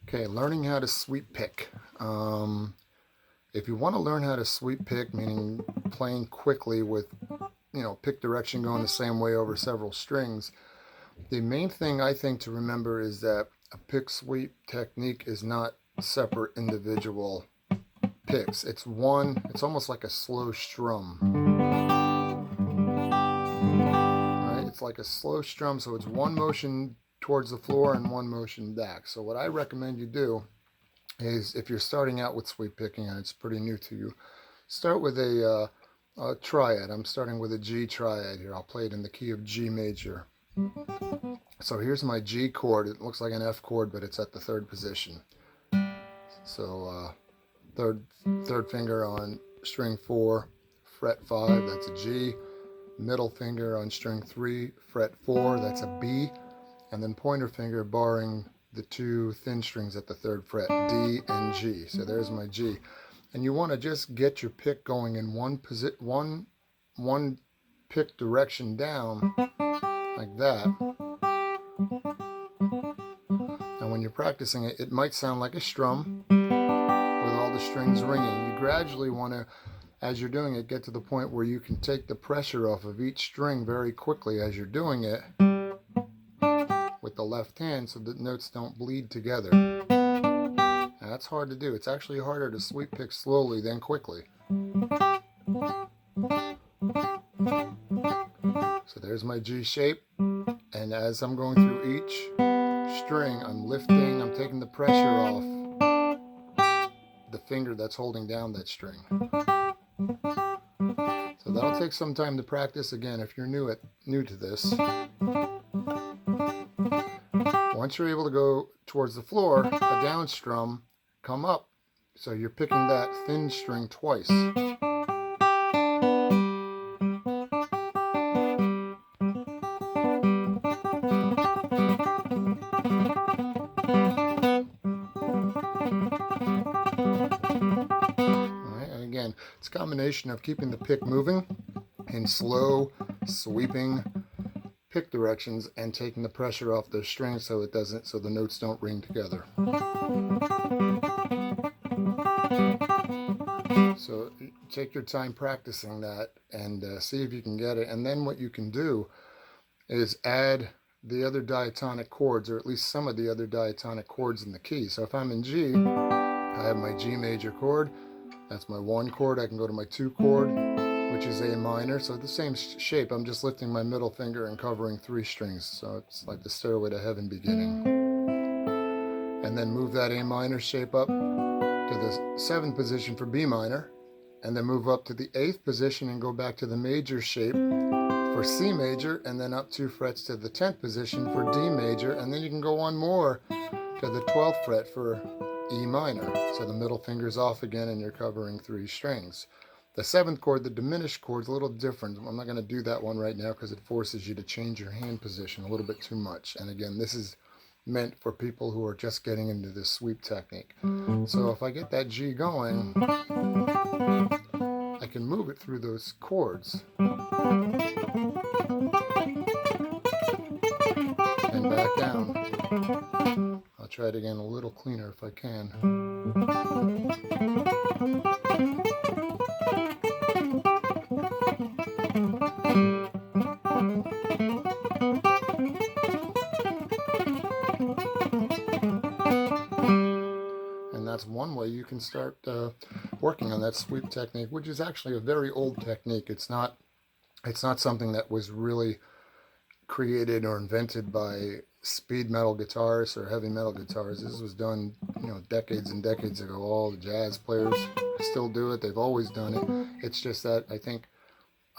Okay, learning how to sweep pick. If you want to learn how to sweep pick, meaning playing quickly with, pick direction going the same way over several strings, the main thing I think to remember is that a pick sweep technique is not separate individual picks. It's almost like a slow strum. Right? It's like a slow strum, so it's one motion towards the floor and one motion back. So what I recommend you do is, if you're starting out with sweep picking and it's pretty new to you, start with a triad. I'm starting with a G triad here. I'll play it in the key of G major. So here's my G chord. It looks like an F chord, but it's at the third position. So third finger on string 4, fret 5, that's a G. Middle finger on string 3, fret 4, that's a B. And then pointer finger barring the two thin strings at the third fret, D and G. So there's my G. And you want to just get your pick going in one pick direction down, like that. And when you're practicing it, it might sound like a strum with all the strings ringing. You gradually want to, as you're doing it, get to the point where you can take the pressure off of each string very quickly as you're doing it with the left hand, so that notes don't bleed together. Now, that's hard to do. It's actually harder to sweep pick slowly than quickly. So there's my G shape, and as I'm going through each string, I'm taking the pressure off the finger that's holding down that string. So that'll take some time to practice. Again, if you're new to this. Once you're able to go towards the floor, a down strum, come up. So you're picking that thin string twice. Alright, and again, it's a combination of keeping the pick moving in slow, sweeping pick directions and taking the pressure off those strings so the notes don't ring together. So take your time practicing that and see if you can get it. And then what you can do is add the other diatonic chords, or at least some of the other diatonic chords in the key. So if I'm in G, I have my G major chord. That's my 1 chord. I can go to my 2 chord, which is A minor. So the same shape. I'm just lifting my middle finger and covering 3 strings. So it's like the Stairway to Heaven beginning. And then move that A minor shape up to the 7th position for B minor, and then move up to the 8th position and go back to the major shape for C major, and then up 2 frets to the 10th position for D major, and then you can go one more to the 12th fret for E minor. So the middle finger's off again and you're covering 3 strings. The 7th chord, the diminished chord, is a little different. I'm not going to do that one right now because it forces you to change your hand position a little bit too much. And again, this is meant for people who are just getting into this sweep technique. So if I get that G going, I can move it through those chords and back down. I'll try it again a little cleaner if I can. That's one way you can start working on that sweep technique, which is actually a very old technique. It's not something that was really created or invented by speed metal guitarists or heavy metal guitarists. This was done, decades and decades ago. All the jazz players still do it. They've always done it. It's just that I think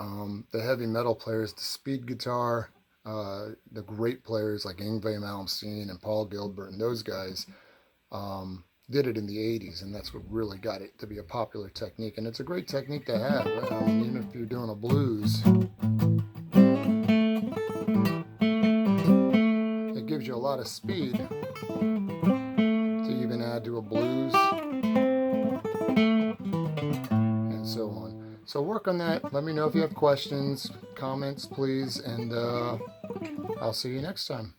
the heavy metal players, the speed guitar, the great players like Yngwie Malmsteen and Paul Gilbert and those guys, did it in the 80s, and that's what really got it to be a popular technique. And it's a great technique to have, even if you're doing a blues. It gives you a lot of speed to even add to a blues, and so on. So work on that. Let me know if you have questions, comments, please, and I'll see you next time.